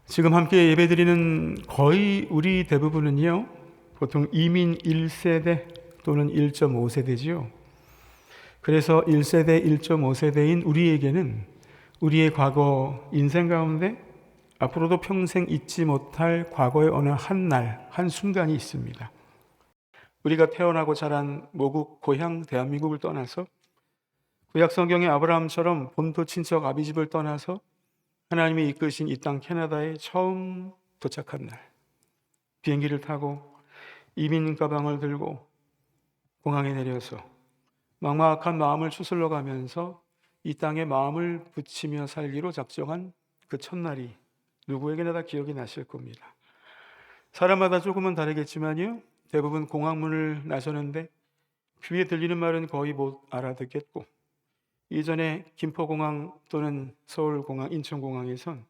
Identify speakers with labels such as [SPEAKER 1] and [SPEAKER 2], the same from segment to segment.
[SPEAKER 1] 지금 함께 예배드리는 거의 우리 대부분은요, 보통 이민 1세대 또는 1.5세대지요. 그래서 1세대, 1.5세대인 우리에게는 우리의 과거 인생 가운데 앞으로도 평생 잊지 못할 과거의 어느 한 날, 한 순간이 있습니다. 우리가 태어나고 자란 모국 고향 대한민국을 떠나서 구약 성경의 아브라함처럼 본토 친척 아비집을 떠나서 하나님이 이끄신 이 땅 캐나다에 처음 도착한 날, 비행기를 타고 이민 가방을 들고 공항에 내려서 막막한 마음을 추스러 가면서 이 땅에 마음을 붙이며 살기로 작정한 그 첫날이 누구에게나 다 기억이 나실 겁니다. 사람마다 조금은 다르겠지만요, 대부분 공항문을 나서는데 귀에 들리는 말은 거의 못 알아듣겠고, 이전에 김포공항 또는 서울공항, 인천공항에선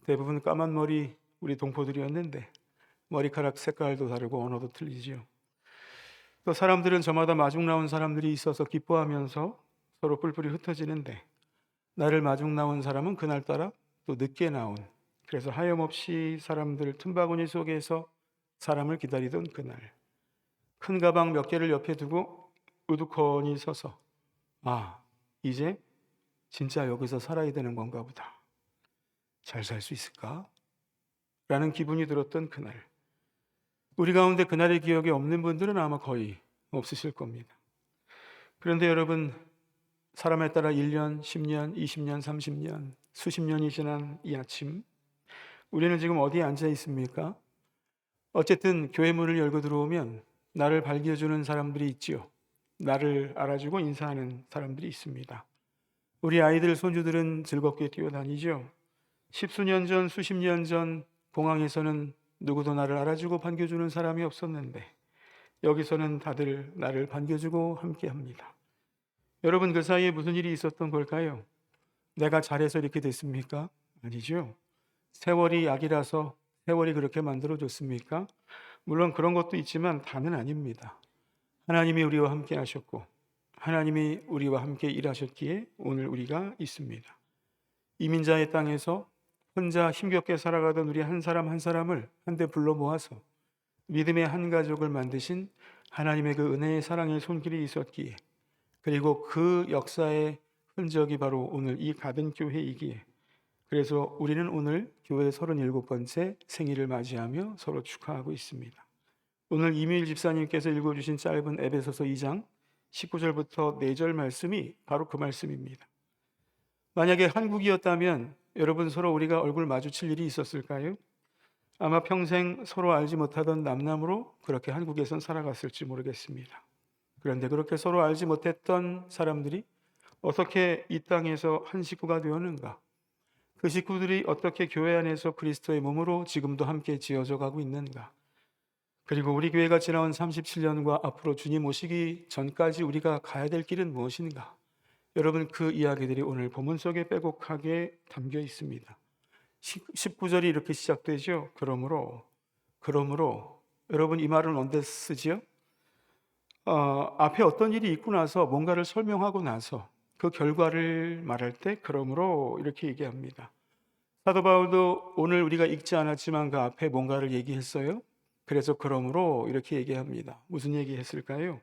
[SPEAKER 1] 대부분 까만 머리 우리 동포들이었는데 머리카락 색깔도 다르고 언어도 틀리지요. 또 사람들은 저마다 마중 나온 사람들이 있어서 기뻐하면서 서로 뿔뿔이 흩어지는데, 나를 마중 나온 사람은 그날따라 또 늦게 나온, 그래서 하염없이 사람들 틈바구니 속에서 사람을 기다리던 그날, 큰 가방 몇 개를 옆에 두고 우두커니 서서 이제 진짜 여기서 살아야 되는 건가 보다, 잘 살 수 있을까? 라는 기분이 들었던 그날, 우리 가운데 그날의 기억이 없는 분들은 아마 거의 없으실 겁니다. 그런데 여러분, 사람에 따라 1년, 10년, 20년, 30년, 수십 년이 지난 이 아침, 우리는 지금 어디에 앉아 있습니까? 어쨌든 교회 문을 열고 들어오면 나를 반겨주는 사람들이 있지요. 나를 알아주고 인사하는 사람들이 있습니다. 우리 아이들, 손주들은 즐겁게 뛰어다니죠. 십수년 전, 수십 년 전 공항에서는 누구도 나를 알아주고 반겨주는 사람이 없었는데, 여기서는 다들 나를 반겨주고 함께합니다. 여러분, 그 사이에 무슨 일이 있었던 걸까요? 내가 잘해서 이렇게 됐습니까? 아니죠. 세월이 약이라서 세월이 그렇게 만들어줬습니까? 물론 그런 것도 있지만 다는 아닙니다. 하나님이 우리와 함께 하셨고 하나님이 우리와 함께 일하셨기에 오늘 우리가 있습니다. 이민자의 땅에서 혼자 힘겹게 살아가던 우리 한 사람 한 사람을 한데 불러 모아서 믿음의 한 가족을 만드신 하나님의 그 은혜의 사랑의 손길이 있었기에, 그리고 그 역사의 흔적이 바로 오늘 이 가든 교회이기에, 그래서 우리는 오늘 교회 37번째 생일을 맞이하며 서로 축하하고 있습니다. 오늘 이미일 집사님께서 읽어주신 짧은 에베소서 2장 19절부터 4절 말씀이 바로 그 말씀입니다. 만약에 한국이었다면 여러분, 서로 우리가 얼굴 마주칠 일이 있었을까요? 아마 평생 서로 알지 못하던 남남으로 그렇게 한국에선 살아갔을지 모르겠습니다. 그런데 그렇게 서로 알지 못했던 사람들이 어떻게 이 땅에서 한 식구가 되었는가? 그 식구들이 어떻게 교회 안에서 그리스도의 몸으로 지금도 함께 지어져 가고 있는가? 그리고 우리 교회가 지나온 37년과 앞으로 주님 오시기 전까지 우리가 가야 될 길은 무엇인가? 여러분, 그 이야기들이 오늘 본문 속에 빼곡하게 담겨 있습니다. 19절이 이렇게 시작되죠. 그러므로 여러분, 이 말은 언제 쓰지요? 앞에 어떤 일이 있고 나서 뭔가를 설명하고 나서 그 결과를 말할 때 그러므로 이렇게 얘기합니다. 사도 바울도 오늘 우리가 읽지 않았지만 그 앞에 뭔가를 얘기했어요. 그래서 그러므로 이렇게 얘기합니다. 무슨 얘기했을까요?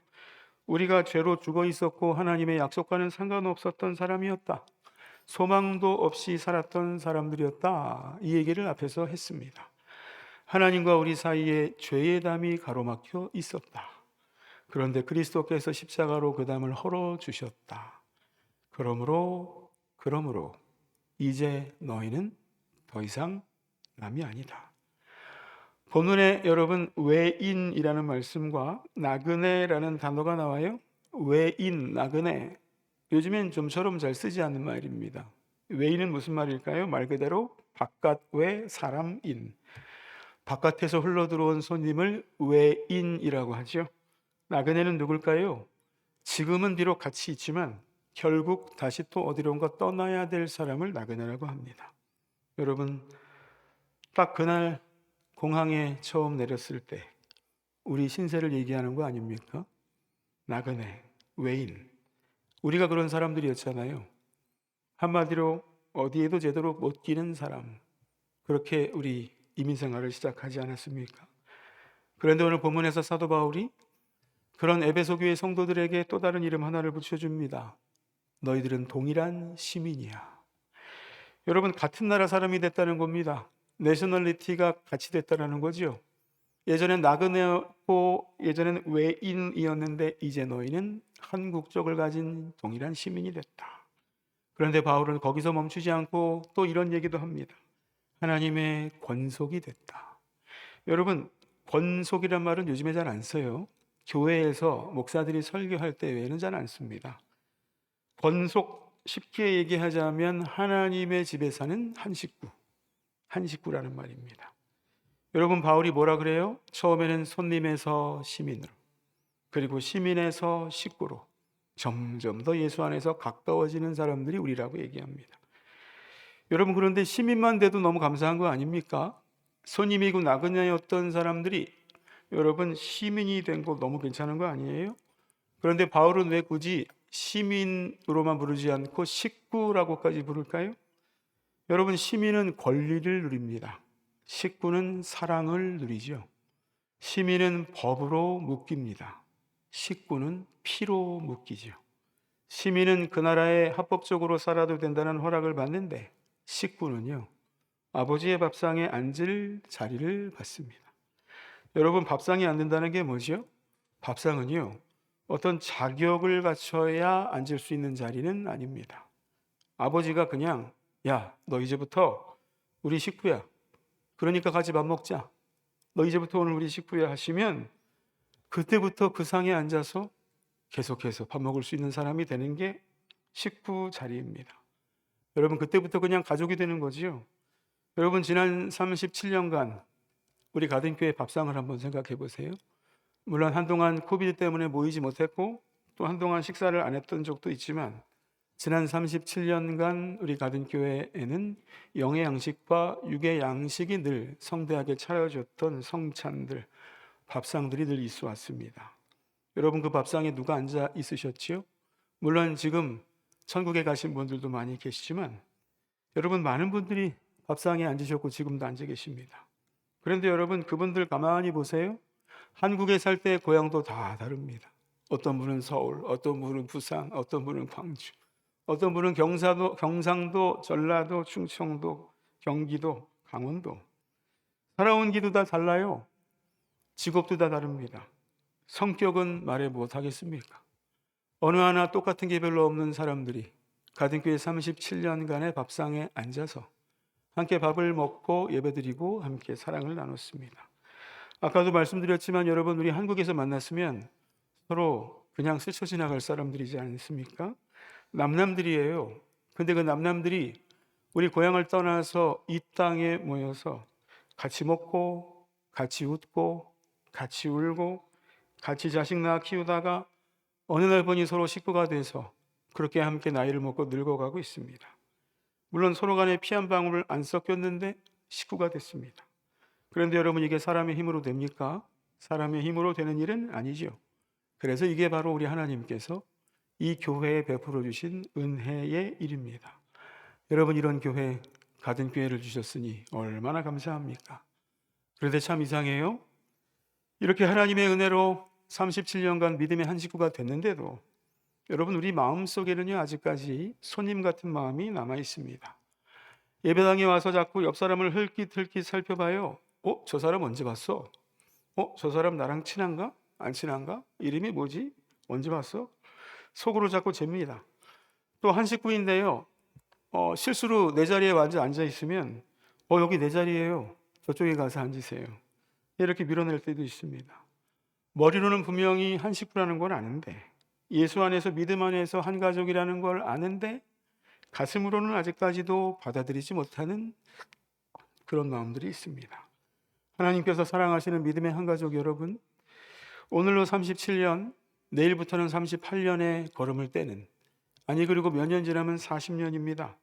[SPEAKER 1] 우리가 죄로 죽어 있었고 하나님의 약속과는 상관없었던 사람이었다. 소망도 없이 살았던 사람들이었다. 이 얘기를 앞에서 했습니다. 하나님과 우리 사이에 죄의 담이 가로막혀 있었다. 그런데 그리스도께서 십자가로 그 담을 헐어 주셨다. 그러므로 이제 너희는 더 이상 남이 아니다. 본문에 여러분, 외인이라는 말씀과 나그네라는 단어가 나와요. 외인, 나그네, 요즘엔 좀처럼 잘 쓰지 않는 말입니다. 외인은 무슨 말일까요? 말 그대로 바깥 외 사람인, 바깥에서 흘러들어온 손님을 외인이라고 하죠. 나그네는 누굴까요? 지금은 비록 같이 있지만 결국 다시 또 어디론가 떠나야 될 사람을 나그네라고 합니다. 여러분, 딱 그날 공항에 처음 내렸을 때 우리 신세를 얘기하는 거 아닙니까? 나그네, 외인, 우리가 그런 사람들이었잖아요. 한마디로 어디에도 제대로 못 끼는 사람, 그렇게 우리 이민 생활을 시작하지 않았습니까? 그런데 오늘 본문에서 사도 바울이 그런 에베소 교회 성도들에게 또 다른 이름 하나를 붙여줍니다. 너희들은 동일한 시민이야. 여러분, 같은 나라 사람이 됐다는 겁니다. 내셔널리티가 같이 됐다는 거죠. 예전엔 나그네였고 예전엔 외인이었는데 이제 너희는 한국적을 가진 동일한 시민이 됐다. 그런데 바울은 거기서 멈추지 않고 또 이런 얘기도 합니다. 하나님의 권속이 됐다. 여러분, 권속이란 말은 요즘에 잘 안 써요. 교회에서 목사들이 설교할 때 외에는 잘 안 씁니다. 권속, 쉽게 얘기하자면 하나님의 집에 사는 한 식구, 한 식구라는 말입니다. 여러분, 바울이 뭐라 그래요? 처음에는 손님에서 시민으로, 그리고 시민에서 식구로 점점 더 예수 안에서 가까워지는 사람들이 우리라고 얘기합니다. 여러분, 그런데 시민만 돼도 너무 감사한 거 아닙니까? 손님이고 나그네였던 사람들이 여러분 시민이 된 거 너무 괜찮은 거 아니에요? 그런데 바울은 왜 굳이 시민으로만 부르지 않고 식구라고까지 부를까요? 여러분, 시민은 권리를 누립니다. 식구는 사랑을 누리죠. 시민은 법으로 묶입니다. 식구는 피로 묶이죠. 시민은 그 나라에 합법적으로 살아도 된다는 허락을 받는데 식구는요, 아버지의 밥상에 앉을 자리를 받습니다. 여러분, 밥상에 앉는다는 게 뭐죠? 밥상은요, 어떤 자격을 갖춰야 앉을 수 있는 자리는 아닙니다. 아버지가 그냥 야, 너 이제부터 우리 식구야. 그러니까 같이 밥 먹자. 너 이제부터 오늘 우리 식구야 하시면 그때부터 그 상에 앉아서 계속해서 밥 먹을 수 있는 사람이 되는 게 식구 자리입니다. 여러분, 그때부터 그냥 가족이 되는 거지요. 여러분, 지난 37년간 우리 가든교회 밥상을 한번 생각해 보세요. 물론 한동안 코비드 때문에 모이지 못했고 또 한동안 식사를 안 했던 적도 있지만 지난 37년간 우리 가든교회에는 영의 양식과 육의 양식이 늘 성대하게 차려졌던 성찬들, 밥상들이 늘 있어 왔습니다. 여러분, 그 밥상에 누가 앉아 있으셨지요? 물론 지금 천국에 가신 분들도 많이 계시지만 여러분, 많은 분들이 밥상에 앉으셨고 지금도 앉아 계십니다. 그런데 여러분, 그분들 가만히 보세요. 한국에 살 때 고향도 다 다릅니다. 어떤 분은 서울, 어떤 분은 부산, 어떤 분은 광주, 어떤 분은 경상도, 전라도, 충청도, 경기도, 강원도. 살아온 길도 다 달라요. 직업도 다 다릅니다. 성격은 말해 못하겠습니까? 어느 하나 똑같은 게 별로 없는 사람들이 가든교회 37년간의 밥상에 앉아서 함께 밥을 먹고 예배드리고 함께 사랑을 나눴습니다. 아까도 말씀드렸지만 여러분, 우리 한국에서 만났으면 서로 그냥 스쳐 지나갈 사람들이지 않습니까? 남남들이에요. 근데 그 남남들이 우리 고향을 떠나서 이 땅에 모여서 같이 먹고 같이 웃고 같이 울고 같이 자식 낳아 키우다가 어느 날 보니 서로 식구가 돼서 그렇게 함께 나이를 먹고 늙어가고 있습니다. 물론 서로 간에 피 한 방울 안 섞였는데 식구가 됐습니다. 그런데 여러분, 이게 사람의 힘으로 됩니까? 사람의 힘으로 되는 일은 아니죠. 그래서 이게 바로 우리 하나님께서 이 교회에 베풀어 주신 은혜의 일입니다. 여러분, 이런 교회, 가든교회를 주셨으니 얼마나 감사합니까? 그런데 참 이상해요. 이렇게 하나님의 은혜로 37년간 믿음의 한 식구가 됐는데도 여러분, 우리 마음속에는요, 아직까지 손님 같은 마음이 남아 있습니다. 예배당에 와서 자꾸 옆 사람을 흘깃흘깃 살펴봐요. 저 사람 언제 봤어? 저 사람 나랑 친한가? 안 친한가? 이름이 뭐지? 언제 봤어? 속으로 자꾸 잽니다. 또 한 식구인데요, 실수로 내 자리에 완전 앉아 있으면 여기 내 자리예요. 저쪽에 가서 앉으세요. 이렇게 밀어낼 때도 있습니다. 머리로는 분명히 한 식구라는 걸 아는데, 예수 안에서 믿음 안에서 한 가족이라는 걸 아는데 가슴으로는 아직까지도 받아들이지 못하는 그런 마음들이 있습니다. 하나님께서 사랑하시는 믿음의 한 가족 여러분, 오늘로 37년, 내일부터는 38년의 걸음을 떼는, 아니 그리고 몇 년 지나면 40년입니다.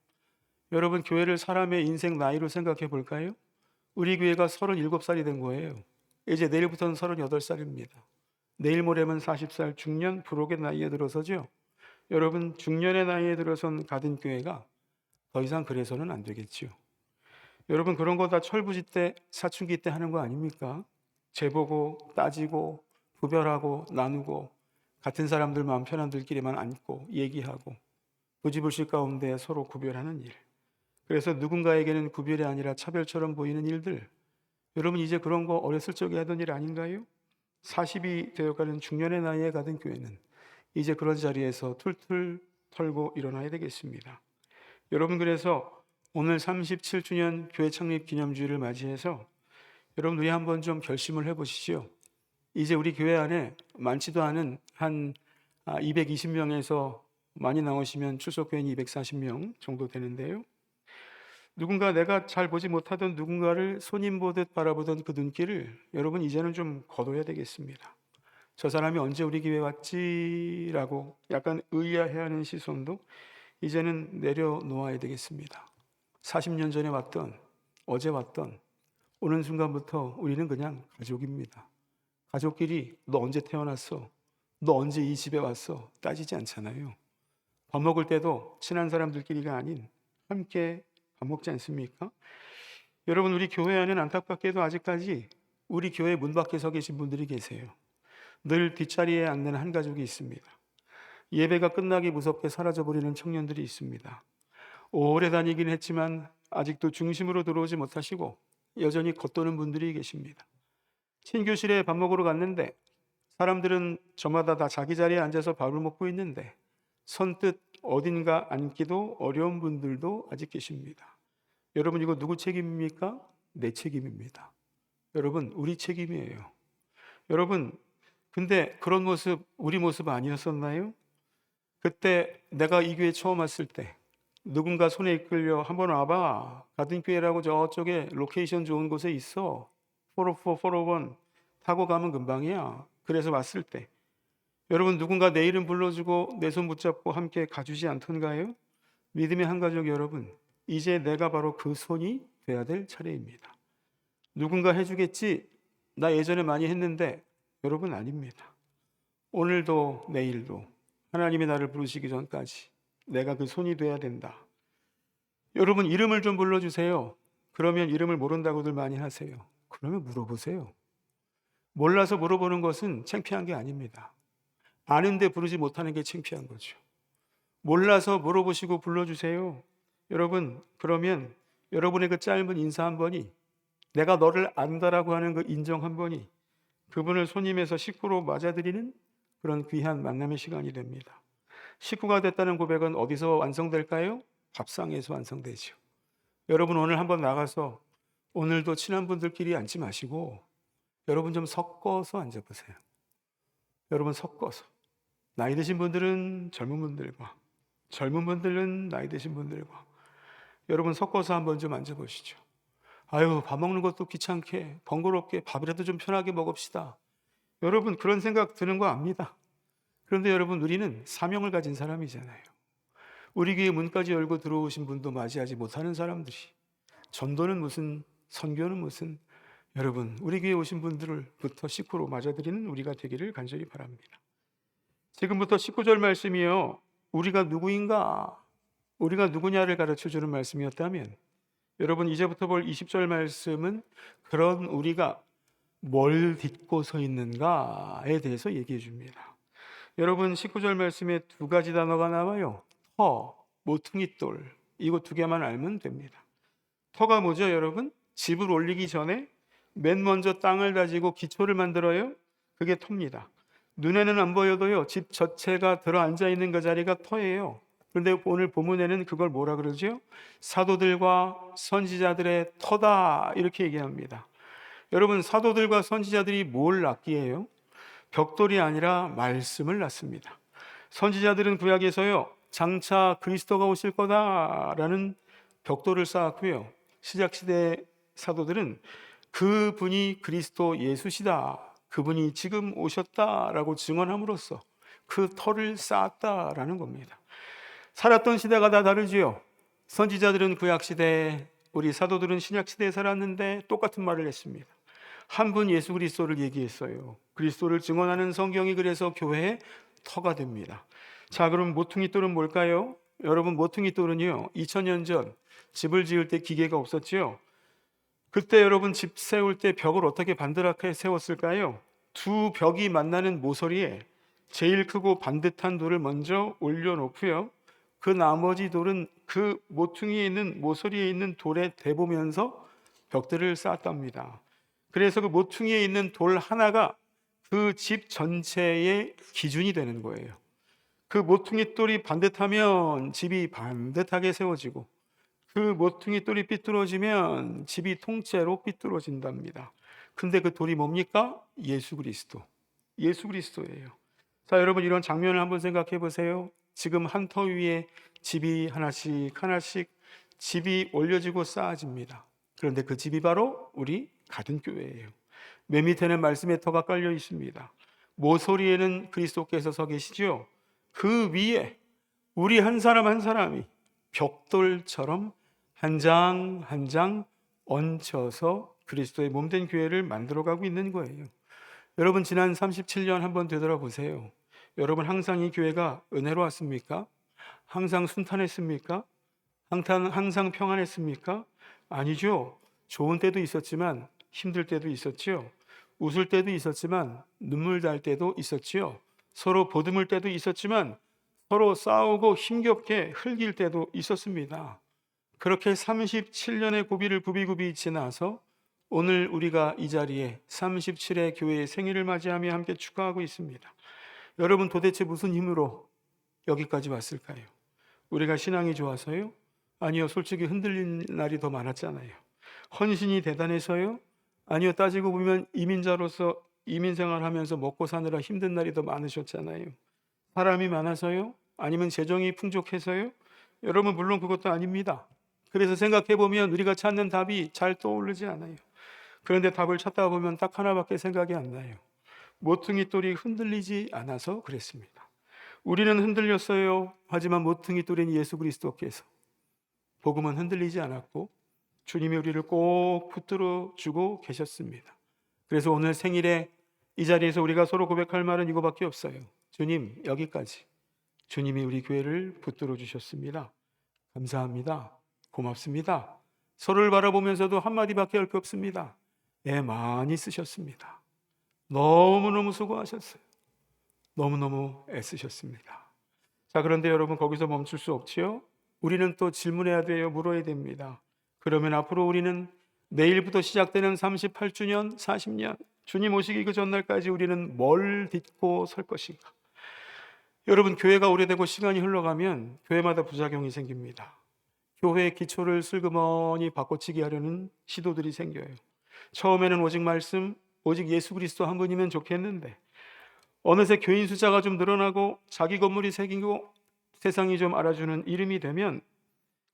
[SPEAKER 1] 여러분, 교회를 사람의 인생 나이로 생각해 볼까요? 우리 교회가 37살이 된 거예요. 이제 내일부터는 38살입니다. 내일 모레면 40살 중년 부록의 나이에 들어서죠. 여러분, 중년의 나이에 들어선 가든교회가 더 이상 그래서는 안 되겠지요. 여러분 그런 거 다 철부지 때 사춘기 때 하는 거 아닙니까? 재보고 따지고 구별하고 나누고 같은 사람들 마음 편한들끼리만 앉고 얘기하고 부지불식 가운데 서로 구별하는 일. 그래서 누군가에게는 구별이 아니라 차별처럼 보이는 일들. 여러분 이제 그런 거 어렸을 적에 하던 일 아닌가요? 40이 되어가는 중년의 나이에 가던 교회는 이제 그런 자리에서 툴툴 털고 일어나야 되겠습니다. 여러분 그래서 오늘 37주년 교회 창립 기념주일을 맞이해서 여러분 우리 한번 좀 결심을 해보시죠. 이제 우리 교회 안에 많지도 않은 한 220명에서 많이 나오시면 출석교인이 240명 정도 되는데요. 누군가 내가 잘 보지 못하던 누군가를 손님 보듯 바라보던 그 눈길을 여러분 이제는 좀 거둬야 되겠습니다. 저 사람이 언제 우리 교회 왔지라고 약간 의아해하는 시선도 이제는 내려놓아야 되겠습니다. 40년 전에 왔던, 어제 왔던, 오는 순간부터 우리는 그냥 가족입니다. 가족끼리 너 언제 태어났어? 너 언제 이 집에 왔어? 따지지 않잖아요. 밥 먹을 때도 친한 사람들끼리가 아닌 함께 밥 먹지 않습니까? 여러분 우리 교회 안에는 안타깝게도 아직까지 우리 교회 문 밖에 서 계신 분들이 계세요. 늘 뒷자리에 앉는 한 가족이 있습니다. 예배가 끝나기 무섭게 사라져버리는 청년들이 있습니다. 오래 다니긴 했지만 아직도 중심으로 들어오지 못하시고 여전히 겉도는 분들이 계십니다. 신교실에 밥 먹으러 갔는데 사람들은 저마다 다 자기 자리에 앉아서 밥을 먹고 있는데 선뜻 어딘가 앉기도 어려운 분들도 아직 계십니다. 여러분 이거 누구 책임입니까? 내 책임입니다. 여러분 우리 책임이에요. 여러분 근데 그런 모습 우리 모습 아니었었나요? 그때 내가 이 교회 처음 왔을 때 누군가 손에 이끌려 한번 와봐. 같은 교회라고 저쪽에 로케이션 좋은 곳에 있어. 404, 401 타고 가면 금방이야. 그래서 왔을 때 여러분 누군가 내 이름 불러주고 내 손 붙잡고 함께 가주지 않던가요? 믿음의 한 가족 여러분, 이제 내가 바로 그 손이 돼야 될 차례입니다. 누군가 해주겠지? 나 예전에 많이 했는데 여러분 아닙니다. 오늘도 내일도 하나님이 나를 부르시기 전까지 내가 그 손이 돼야 된다. 여러분 이름을 좀 불러주세요. 그러면 이름을 모른다고들 많이 하세요. 그러면 물어보세요. 몰라서 물어보는 것은 창피한 게 아닙니다. 아는데 부르지 못하는 게 창피한 거죠. 몰라서 물어보시고 불러주세요. 여러분 그러면 여러분의 그 짧은 인사 한 번이 내가 너를 안다라고 하는 그 인정 한 번이 그분을 손님에서 식구로 맞아들이는 그런 귀한 만남의 시간이 됩니다. 식구가 됐다는 고백은 어디서 완성될까요? 밥상에서 완성되죠. 여러분 오늘 한번 나가서 오늘도 친한 분들끼리 앉지 마시고 여러분 좀 섞어서 앉아보세요. 여러분 섞어서 나이 드신 분들은 젊은 분들과 젊은 분들은 나이 드신 분들과 여러분 섞어서 한번 좀 앉아보시죠. 아유 밥 먹는 것도 귀찮게 번거롭게 밥이라도 좀 편하게 먹읍시다. 여러분 그런 생각 드는 거 압니다. 그런데 여러분 우리는 사명을 가진 사람이잖아요. 우리 교회 문까지 열고 들어오신 분도 맞이하지 못하는 사람들이 전도는 무슨 선교는 무슨 여러분 우리 교회 오신 분들부터 식구로 맞아들이는 우리가 되기를 간절히 바랍니다. 지금부터 19절 말씀이요. 우리가 누구인가? 우리가 누구냐를 가르쳐주는 말씀이었다면 여러분 이제부터 볼 20절 말씀은 그런 우리가 뭘 딛고 서 있는가에 대해서 얘기해 줍니다. 여러분 19절 말씀에 두 가지 단어가 나와요. 터, 모퉁이돌. 이거 두 개만 알면 됩니다. 터가 뭐죠 여러분? 집을 올리기 전에 맨 먼저 땅을 다지고 기초를 만들어요. 그게 터입니다. 눈에는 안 보여도요 집 전체가 들어앉아 있는 그 자리가 터예요. 그런데 오늘 본문에는 그걸 뭐라 그러죠? 사도들과 선지자들의 터다 이렇게 얘기합니다. 여러분 사도들과 선지자들이 뭘 낳기예요? 벽돌이 아니라 말씀을 낳습니다. 선지자들은 구약에서요 장차 그리스도가 오실 거다라는 벽돌을 쌓았고요. 신약시대 사도들은 그분이 그리스도 예수시다, 그분이 지금 오셨다라고 증언함으로써 그 터를 쌓았다라는 겁니다. 살았던 시대가 다 다르지요. 선지자들은 구약시대, 우리 사도들은 신약시대에 살았는데 똑같은 말을 했습니다. 한 분 예수 그리스도를 얘기했어요. 그리스도를 증언하는 성경이 그래서 교회의 터가 됩니다. 자, 그럼 모퉁이돌은 뭘까요? 여러분 모퉁이돌은요 2000년 전 집을 지을 때 기계가 없었지요. 그때 여러분 집 세울 때 벽을 어떻게 반듯하게 세웠을까요? 두 벽이 만나는 모서리에 제일 크고 반듯한 돌을 먼저 올려놓고요. 그 나머지 돌은 그 모퉁이에 있는 모서리에 있는 돌에 대보면서 벽들을 쌓았답니다. 그래서 그 모퉁이에 있는 돌 하나가 그 집 전체의 기준이 되는 거예요. 그 모퉁이 돌이 반듯하면 집이 반듯하게 세워지고, 그 모퉁이 돌이 삐뚤어지면 집이 통째로 삐뚤어진답니다. 근데 그 돌이 뭡니까? 예수 그리스도. 예수 그리스도예요. 자, 여러분 이런 장면을 한번 생각해 보세요. 지금 한 터 위에 집이 하나씩 하나씩 집이 올려지고 쌓아집니다. 그런데 그 집이 바로 우리 가든교회예요. 맨 밑에는 말씀의 터가 깔려 있습니다. 모서리에는 그리스도께서 서 계시죠. 그 위에 우리 한 사람 한 사람이 벽돌처럼 한 장 한 장 얹혀서 그리스도의 몸된 교회를 만들어가고 있는 거예요. 여러분 지난 37년 한번 되돌아보세요. 여러분 항상 이 교회가 은혜로웠습니까? 항상 순탄했습니까? 항상 평안했습니까? 아니죠. 좋은 때도 있었지만 힘들 때도 있었죠. 웃을 때도 있었지만 눈물 날 때도 있었지요. 서로 보듬을 때도 있었지만 서로 싸우고 힘겹게 흘길 때도 있었습니다. 그렇게 37년의 고비를 굽이굽이 지나서 오늘 우리가 이 자리에 37회 교회의 생일을 맞이하며 함께 축하하고 있습니다. 여러분 도대체 무슨 힘으로 여기까지 왔을까요? 우리가 신앙이 좋아서요? 아니요, 솔직히 흔들린 날이 더 많았잖아요. 헌신이 대단해서요? 아니요, 따지고 보면 이민자로서 이민 생활하면서 먹고 사느라 힘든 날이 더 많으셨잖아요. 사람이 많아서요? 아니면 재정이 풍족해서요? 여러분 물론 그것도 아닙니다. 그래서 생각해 보면 우리가 찾는 답이 잘 떠오르지 않아요. 그런데 답을 찾다 보면 딱 하나밖에 생각이 안 나요. 모퉁이 돌이 흔들리지 않아서 그랬습니다. 우리는 흔들렸어요. 하지만 모퉁이 돌인 예수 그리스도께서 복음은 흔들리지 않았고 주님이 우리를 꼭 붙들어 주고 계셨습니다. 그래서 오늘 생일에 이 자리에서 우리가 서로 고백할 말은 이거밖에 없어요. 주님, 여기까지. 주님이 우리 교회를 붙들어 주셨습니다. 감사합니다. 고맙습니다. 서로를 바라보면서도 한마디밖에 할 게 없습니다. 애 많이 쓰셨습니다. 너무너무 수고하셨어요. 너무너무 애쓰셨습니다. 자, 그런데 여러분 거기서 멈출 수 없지요? 우리는 또 질문해야 돼요. 물어야 됩니다. 그러면 앞으로 우리는 내일부터 시작되는 38주년, 40년, 주님 오시기 그 전날까지 우리는 뭘 딛고 설 것인가? 여러분, 교회가 오래되고 시간이 흘러가면 교회마다 부작용이 생깁니다. 교회의 기초를 슬그머니 바꿔치기 하려는 시도들이 생겨요. 처음에는 오직 말씀, 오직 예수 그리스도 한 분이면 좋겠는데 어느새 교인 숫자가 좀 늘어나고 자기 건물이 생기고 세상이 좀 알아주는 이름이 되면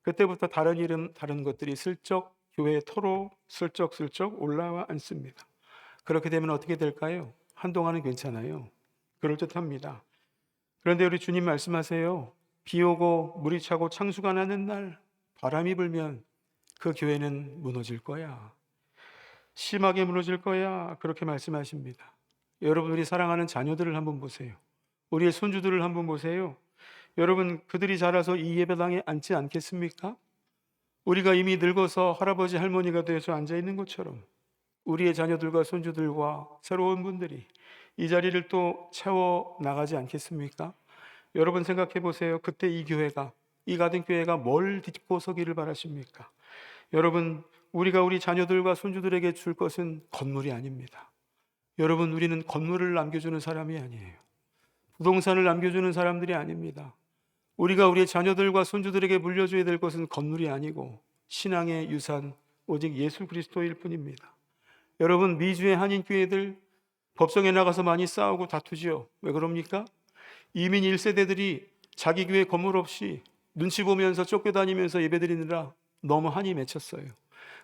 [SPEAKER 1] 그때부터 다른 이름, 다른 것들이 슬쩍 교회의 터로 슬쩍슬쩍 올라와 앉습니다. 그렇게 되면 어떻게 될까요? 한동안은 괜찮아요. 그럴듯합니다. 그런데 우리 주님 말씀하세요. 비 오고 물이 차고 창수가 나는 날 바람이 불면 그 교회는 무너질 거야. 심하게 무너질 거야. 그렇게 말씀하십니다. 여러분, 우리 사랑하는 자녀들을 한번 보세요. 우리의 손주들을 한번 보세요. 여러분, 그들이 자라서 이 예배당에 앉지 않겠습니까? 우리가 이미 늙어서 할아버지 할머니가 돼서 앉아 있는 것처럼 우리의 자녀들과 손주들과 새로운 분들이 이 자리를 또 채워 나가지 않겠습니까? 여러분 생각해 보세요. 그때 이 교회가, 이 가든교회가 뭘 딛고 서기를 바라십니까? 여러분, 우리가 우리 자녀들과 손주들에게 줄 것은 건물이 아닙니다. 여러분, 우리는 건물을 남겨주는 사람이 아니에요. 부동산을 남겨주는 사람들이 아닙니다. 우리가 우리의 자녀들과 손주들에게 물려줘야 될 것은 건물이 아니고 신앙의 유산, 오직 예수 그리스도일 뿐입니다. 여러분, 미주의 한인교회들 법정에 나가서 많이 싸우고 다투지요. 왜 그럽니까? 이민 1세대들이 자기 교회 건물 없이 눈치 보면서 쫓겨다니면서 예배드리느라 너무 한이 맺혔어요.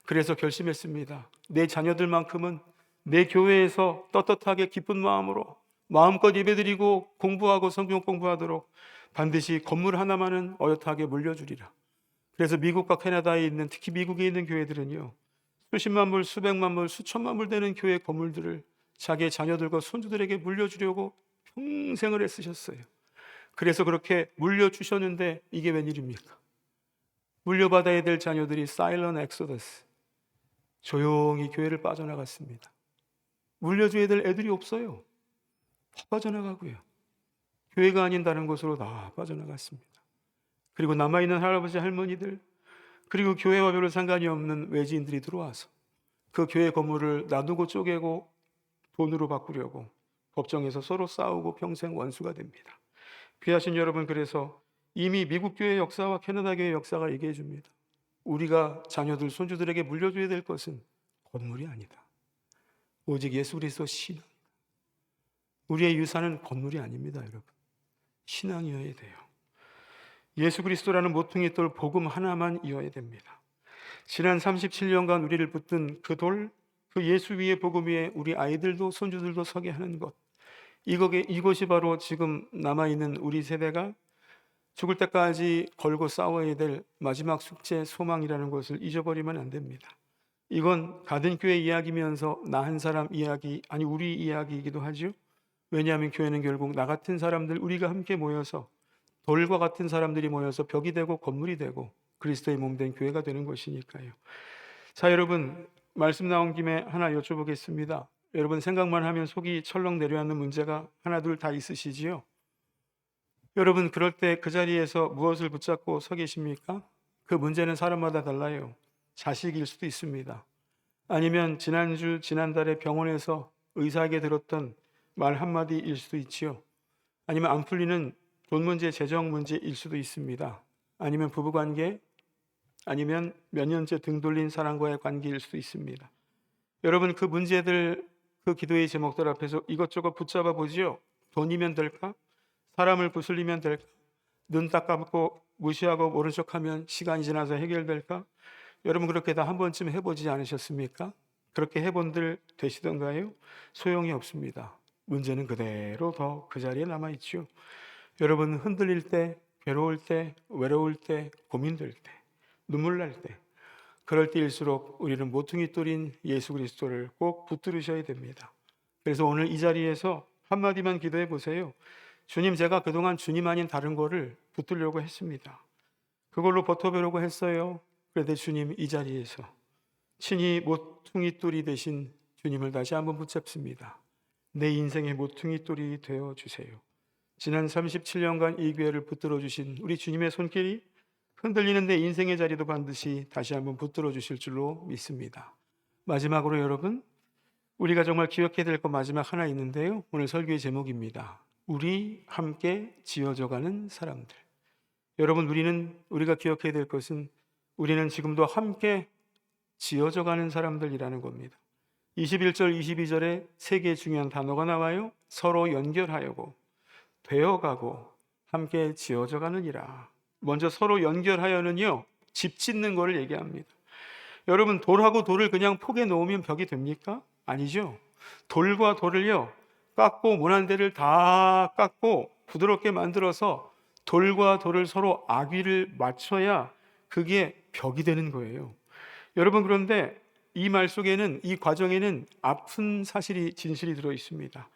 [SPEAKER 1] 그래서 결심했습니다. 내 자녀들만큼은 내 교회에서 떳떳하게 기쁜 마음으로 마음껏 예배드리고 공부하고 성경 공부하도록 반드시 건물 하나만은 어엿하게 물려주리라. 그래서 미국과 캐나다에 있는, 특히 미국에 있는 교회들은요, 수십만 불, 수백만 불, 수천만 불 되는 교회 건물들을 자기의 자녀들과 손주들에게 물려주려고 평생을 애쓰셨어요. 그래서 그렇게 물려주셨는데 이게 웬일입니까? 물려받아야 될 자녀들이 사일런 엑소더스, 조용히 교회를 빠져나갔습니다. 물려줘야 될 애들이 없어요. 다 빠져나가고요. 교회가 아닌 다른 곳으로 다 빠져나갔습니다. 그리고 남아있는 할아버지 할머니들, 그리고 교회와 별로 상관이 없는 외지인들이 들어와서 그 교회 건물을 나누고 쪼개고 돈으로 바꾸려고 법정에서 서로 싸우고 평생 원수가 됩니다. 귀하신 여러분, 그래서 이미 미국 교회 역사와 캐나다 교회 역사가 얘기해 줍니다. 우리가 자녀들, 손주들에게 물려줘야 될 것은 건물이 아니다. 오직 예수 그리스도 신앙. 우리의 유산은 건물이 아닙니다, 여러분. 신앙이어야 돼요. 예수 그리스도라는 모퉁이 돌 복음 하나만 이어야 됩니다. 지난 37년간 우리를 붙든 그 돌, 그 예수 위의 복음 위에 우리 아이들도 손주들도 서게 하는 것, 이것이 바로 지금 남아있는 우리 세대가 죽을 때까지 걸고 싸워야 될 마지막 숙제, 소망이라는 것을 잊어버리면 안 됩니다. 이건 가든교회 이야기면서 나 한 사람 이야기, 아니 우리 이야기이기도 하죠. 왜냐하면 교회는 결국 나 같은 사람들, 우리가 함께 모여서 돌과 같은 사람들이 모여서 벽이 되고 건물이 되고 그리스도의 몸된 교회가 되는 것이니까요. 자, 여러분, 말씀 나온 김에 하나 여쭤보겠습니다. 여러분, 생각만 하면 속이 철렁 내려앉는 문제가 하나 둘 다 있으시지요? 여러분, 그럴 때 그 자리에서 무엇을 붙잡고 서 계십니까? 그 문제는 사람마다 달라요. 자식일 수도 있습니다. 아니면 지난달에 병원에서 의사에게 들었던 말 한마디일 수도 있지요. 아니면 안 풀리는 돈 문제, 재정 문제일 수도 있습니다. 아니면 부부관계, 아니면 몇 년째 등 돌린 사람과의 관계일 수도 있습니다. 여러분, 그 문제들, 그 기도의 제목들 앞에서 이것저것 붙잡아 보지요. 돈이면 될까? 사람을 부슬리면 될까? 눈 딱 감고 무시하고 모른 척하면 시간이 지나서 해결될까? 여러분, 그렇게 다 한 번쯤 해보지 않으셨습니까? 그렇게 해본들 되시던가요? 소용이 없습니다. 문제는 그대로 더 그 자리에 남아있죠. 여러분, 흔들릴 때, 괴로울 때, 외로울 때, 고민될 때, 눈물 날 때, 그럴 때일수록 우리는 모퉁이 돌인 예수 그리스도를 꼭 붙들으셔야 됩니다. 그래서 오늘 이 자리에서 한마디만 기도해 보세요. 주님, 제가 그동안 주님 아닌 다른 거를 붙들려고 했습니다. 그걸로 버텨보려고 했어요. 그런데 주님, 이 자리에서 친히 모퉁이 돌이 되신 주님을 다시 한번 붙잡습니다. 내 인생의 모퉁이 돌이 되어 주세요. 지난 37년간 이 교회를 붙들어 주신 우리 주님의 손길이 흔들리는 내 인생의 자리도 반드시 다시 한번 붙들어 주실 줄로 믿습니다. 마지막으로 여러분, 우리가 정말 기억해야 될 것 마지막 하나 있는데요. 오늘 설교의 제목입니다. 우리 함께 지어져가는 사람들. 여러분, 우리가 기억해야 될 것은 우리는 지금도 함께 지어져가는 사람들이라는 겁니다. 21절, 22절에 세 개의 중요한 단어가 나와요. 서로 연결하여고, 되어가고, 함께 지어져가느니라. 먼저 서로 연결하여는요, 집 짓는 거를 얘기합니다. 여러분, 돌하고 돌을 그냥 폭에 놓으면 벽이 됩니까? 아니죠. 돌과 돌을요, 깎고 모난 데를 다 깎고 부드럽게 만들어서 돌과 돌을 서로 아귀를 맞춰야 그게 벽이 되는 거예요. 여러분, 그런데 이 말 속에는, 이 과정에는 아픈 진실이 들어 있습니다.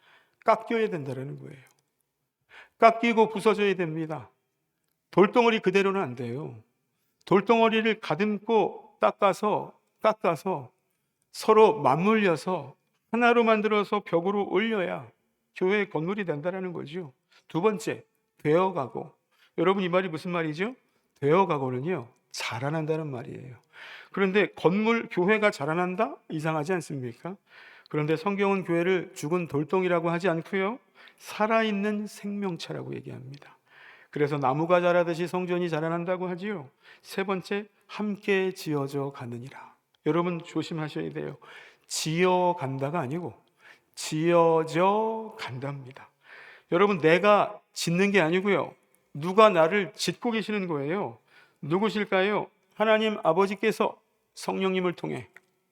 [SPEAKER 1] 깎여야 된다는 거예요. 깎이고 부서져야 됩니다. 돌덩어리 그대로는 안 돼요. 돌덩어리를 가듬고 깎아서 서로 맞물려서 하나로 만들어서 벽으로 올려야 교회의 건물이 된다는 거죠. 두 번째, 되어가고. 여러분, 이 말이 무슨 말이죠? 되어가고는요, 자라난다는 말이에요. 그런데 교회가 자라난다? 이상하지 않습니까? 그런데 성경은 교회를 죽은 돌덩이라고 하지 않고요, 살아있는 생명체라고 얘기합니다. 그래서 나무가 자라듯이 성전이 자라난다고 하지요. 세 번째, 함께 지어져 가느니라. 여러분, 조심하셔야 돼요. 지어간다가 아니고 지어져 간답니다. 여러분, 내가 짓는 게 아니고요, 누가 나를 짓고 계시는 거예요. 누구실까요? 하나님 아버지께서 성령님을 통해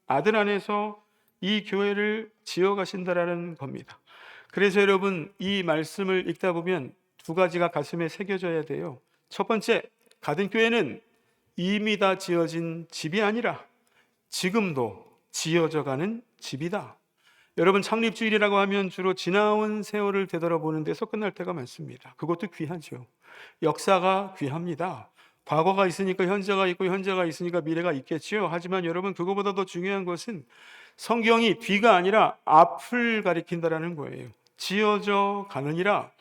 [SPEAKER 1] 아들 안에서 이 교회를 지어가신다라는 겁니다. 그래서 여러분, 이 말씀을 읽다 보면 두 가지가 가슴에 새겨져야 돼요. 첫 번째, 가든교회는 이미 다 지어진 집이 아니라 지금도 지어져가는 집이다. 여러분, 창립주일이라고 하면 주로 지나온 세월을 되돌아보는 데서 끝날 때가 많습니다. 그것도 귀하죠. 역사가 귀합니다. 과거가 있으니까 현재가 있고 현재가 있으니까 미래가 있겠지요. 하지만 여러분, 그거보다 더 중요한 것은 성경이 뒤가 아니라 앞을 가리킨다라는 거예요. 지어져 가느니라.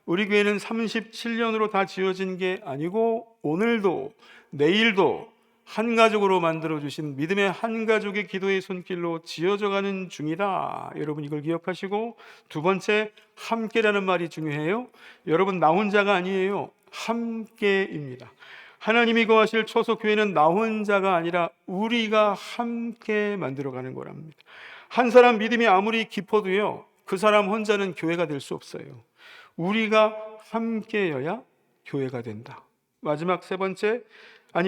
[SPEAKER 1] 우리 교회는 37년으로 다 지어진 게 아니고 오늘도 내일도 한 가족으로 만들어주신 믿음의 한 가족의 기도의 손길로 지어져가는 중이다. 여러분, 이걸 기억하시고, 두 번째, 함께라는 말이 중요해요. 여러분, 나 혼자가 아니에요. 함께입니다. 하나님이 거하실 초소 교회는 나 혼자가 아니라 우리가 함께 만들어가는 거랍니다. 한 사람 믿음이 아무리 깊어도요, 그 사람 혼자는 교회가 될 수 없어요. 우리가 함께여야 교회가 된다. 마지막 세 번째,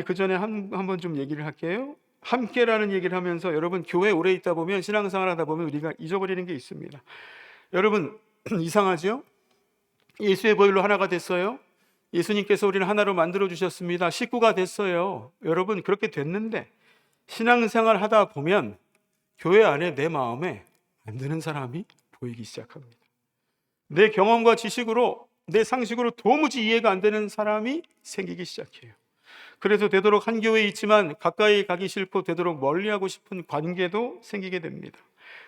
[SPEAKER 1] 그 전에 한번 좀 얘기를 할게요. 함께라는 얘기를 하면서 여러분, 교회 오래 있다 보면, 신앙생활 하다 보면 우리가 잊어버리는 게 있습니다. 여러분, 이상하죠? 예수의 보혈로 하나가 됐어요. 예수님께서 우리를 하나로 만들어 주셨습니다. 식구가 됐어요. 여러분, 그렇게 됐는데 신앙생활 하다 보면 교회 안에 내 마음에 안 드는 사람이 보이기 시작합니다. 내 경험과 지식으로, 내 상식으로 도무지 이해가 안 되는 사람이 생기기 시작해요. 그래서 되도록 한 교회에 있지만 가까이 가기 싫고 되도록 멀리하고 싶은 관계도 생기게 됩니다.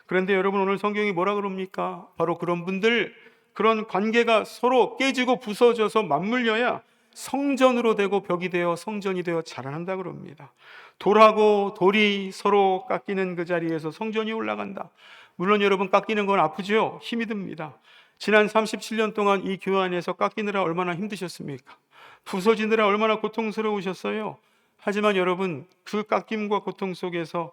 [SPEAKER 1] 그런데 여러분, 오늘 성경이 뭐라 그럽니까? 바로 그런 분들, 그런 관계가 서로 깨지고 부서져서 맞물려야 성전으로 되고 벽이 되어 성전이 되어 자라난다 그럽니다. 돌하고 돌이 서로 깎이는 그 자리에서 성전이 올라간다. 물론 여러분, 깎이는 건 아프죠? 힘이 듭니다. 지난 37년 동안 이 교회 안에서 깎이느라 얼마나 힘드셨습니까? 부서지느라 얼마나 고통스러우셨어요? 하지만 여러분, 그 깎임과 고통 속에서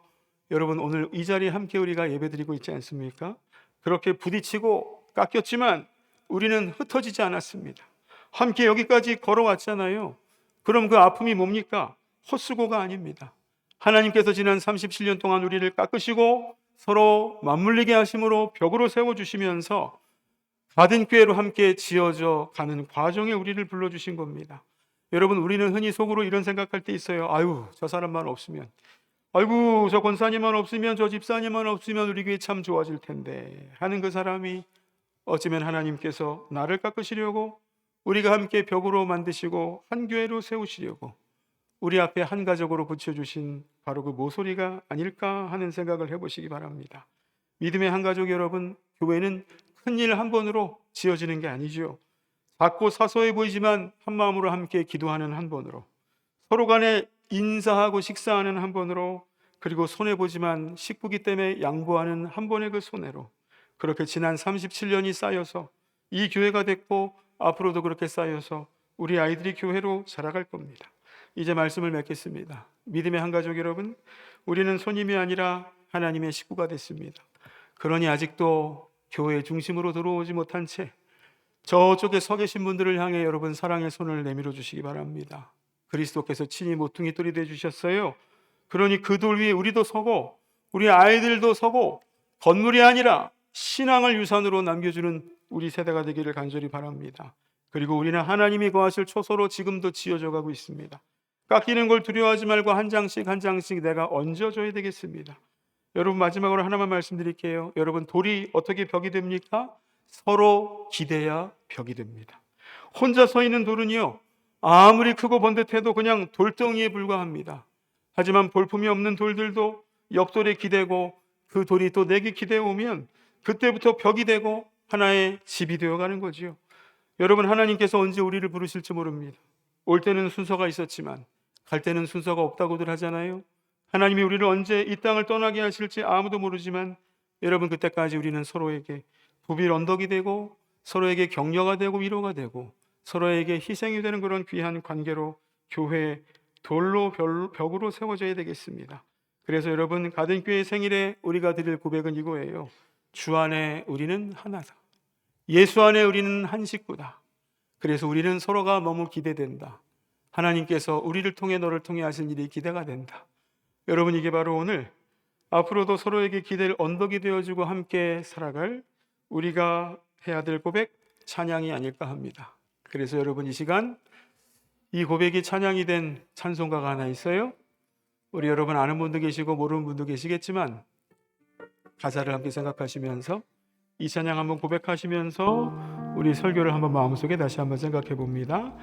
[SPEAKER 1] 여러분, 오늘 이 자리에 함께 우리가 예배드리고 있지 않습니까? 그렇게 부딪히고 깎였지만 우리는 흩어지지 않았습니다. 함께 여기까지 걸어왔잖아요. 그럼 그 아픔이 뭡니까? 헛수고가 아닙니다. 하나님께서 지난 37년 동안 우리를 깎으시고 서로 맞물리게 하심으로 벽으로 세워주시면서 받은 교회로 함께 지어져 가는 과정에 우리를 불러주신 겁니다. 여러분, 우리는 흔히 속으로 이런 생각할 때 있어요. 아유, 저 사람만 없으면, 아이고, 저 권사님만 없으면, 저 집사님만 없으면 우리 교회 참 좋아질 텐데 하는 그 사람이 어쩌면 하나님께서 나를 깎으시려고, 우리가 함께 벽으로 만드시고 한 교회로 세우시려고 우리 앞에 한 가족으로 붙여주신 바로 그 모서리가 아닐까 하는 생각을 해보시기 바랍니다. 믿음의 한 가족 여러분, 교회는 큰일 한 번으로 지어지는 게 아니죠. 작고 사소해 보이지만 한 마음으로 함께 기도하는 한 번으로, 서로 간에 인사하고 식사하는 한 번으로, 그리고 손해보지만 식구기 때문에 양보하는 한 번의 그 손해로, 그렇게 지난 37년이 쌓여서 이 교회가 됐고 앞으로도 그렇게 쌓여서 우리 아이들이 교회로 자라갈 겁니다. 이제 말씀을 맺겠습니다. 믿음의 한 가족 여러분, 우리는 손님이 아니라 하나님의 식구가 됐습니다. 그러니 아직도 교회 중심으로 들어오지 못한 채 저쪽에 서 계신 분들을 향해 여러분, 사랑의 손을 내밀어 주시기 바랍니다. 그리스도께서 친히 모퉁이 돌이 되어 주셨어요. 그러니 그 돌 위에 우리도 서고 우리 아이들도 서고 건물이 아니라 신앙을 유산으로 남겨주는 우리 세대가 되기를 간절히 바랍니다. 그리고 우리는 하나님이 거하실 초소로 지금도 지어져 가고 있습니다. 깎이는 걸 두려워하지 말고 한 장씩 한 장씩 내가 얹어줘야 되겠습니다. 여러분, 마지막으로 하나만 말씀드릴게요. 여러분, 돌이 어떻게 벽이 됩니까? 서로 기대야 벽이 됩니다. 혼자 서 있는 돌은요, 아무리 크고 번듯해도 그냥 돌덩이에 불과합니다. 하지만 볼품이 없는 돌들도 옆돌에 기대고 그 돌이 또 내게 기대어 오면 그때부터 벽이 되고 하나의 집이 되어가는 거지요. 여러분, 하나님께서 언제 우리를 부르실지 모릅니다. 올 때는 순서가 있었지만 갈 때는 순서가 없다고들 하잖아요. 하나님이 우리를 언제 이 땅을 떠나게 하실지 아무도 모르지만 여러분, 그때까지 우리는 서로에게 부빌 언덕이 되고 서로에게 격려가 되고 위로가 되고 서로에게 희생이 되는 그런 귀한 관계로 교회 돌로 벽으로 세워져야 되겠습니다. 그래서 여러분, 가든교회 생일에 우리가 드릴 고백은 이거예요. 주 안에 우리는 하나다. 예수 안에 우리는 한 식구다. 그래서 우리는 서로가 너무 기대된다. 하나님께서 우리를 통해 너를 통해 하실 일이 기대가 된다. 여러분, 이게 바로 오늘 앞으로도 서로에게 기댈 언덕이 되어주고 함께 살아갈 우리가 해야 될 고백, 찬양이 아닐까 합니다. 그래서 여러분, 이 시간 이 고백이 찬양이 된 찬송가가 하나 있어요. 우리 여러분 아는 분도 계시고 모르는 분도 계시겠지만 가사를 함께 생각하시면서 이 찬양 한번 고백하시면서 우리 설교를 한번 마음속에 다시 한번 생각해 봅니다.